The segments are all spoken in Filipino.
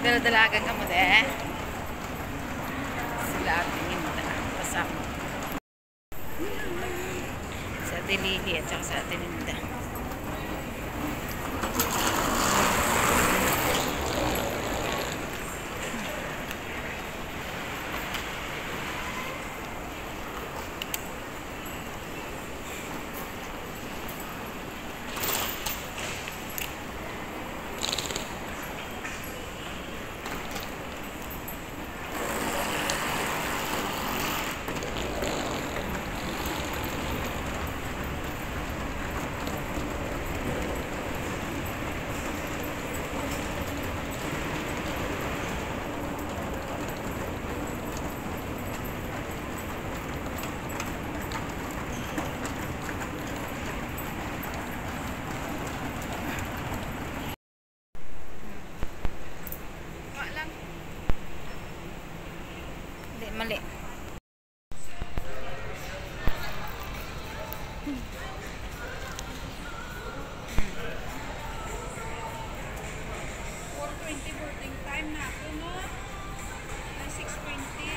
Dala-dalagan ka mo de. Sila ating inda. Kasama. Sa Delili at saka sa ating inda. Mali. Boarding time na ako, no? 6:20.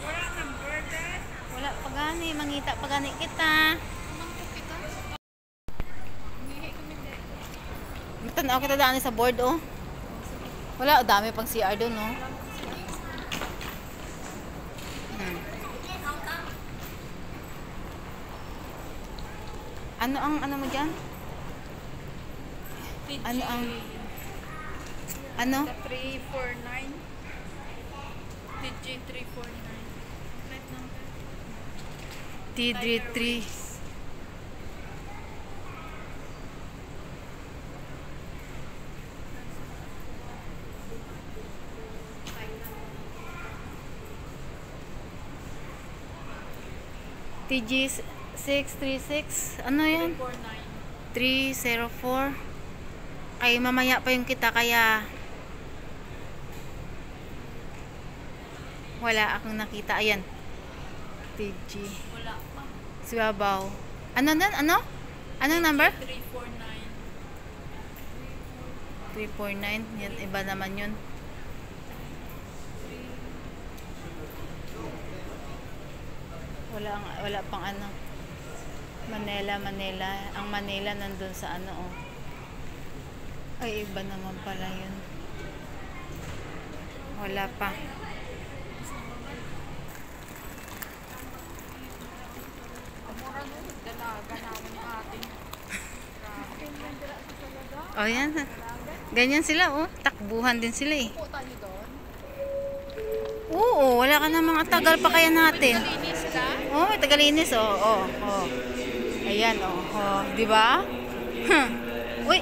Wala number that. Wala pa gani, mangita pa gani kita. Mangkot kita. Hindi kami dito. Tanaw kita daan sa board oh. Wala, dami pang CR doon no. Ano mo dyan? Ano? 349. TG 349. Flight number. T33. TG 636. Ano yan? 304. Ay, mamaya pa yung kita kaya wala akong nakita. Ayan. TG. Wala pa. Sibabaw. Ano nan? Ano? Anong number? 349. 349. Yan, iba naman yun. Wala pang ano. Manila. Ang Manila nandun sa ano oh. Ay, iba naman pala yun. Wala pa. Oh, yan. Ganyan sila oh. Takbuhan din sila eh. Oo, wala ka namang tagal pa kaya natin. Oh, Tagalinis oh. Oh. Ayan oh. Oh, di ba? Uy.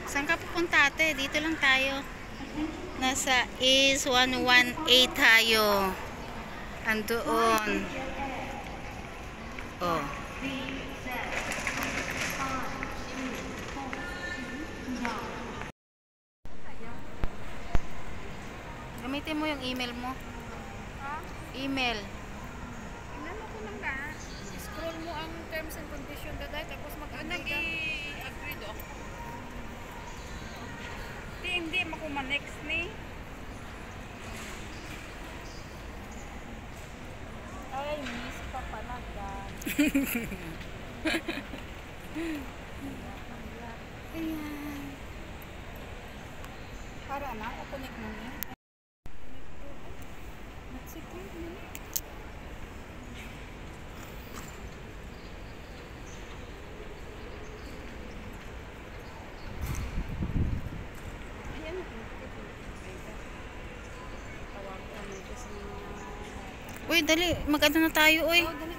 Saan ka pupunta ate? Dito lang tayo. Nasa is 118 tayo. Andoon. Oh. Gamitin mo yung email mo. Ha? Email. Inano ko lang ka. Scroll mo ang terms and conditions daday tapos mag-agree ka. Nag-i-agree do. Hindi makuha-next ni. Ay, miss pa pala gan. Ayan. Para na, connect mo ni. Uy, dali. Mag-ano na tayo, uy. Oh, dali.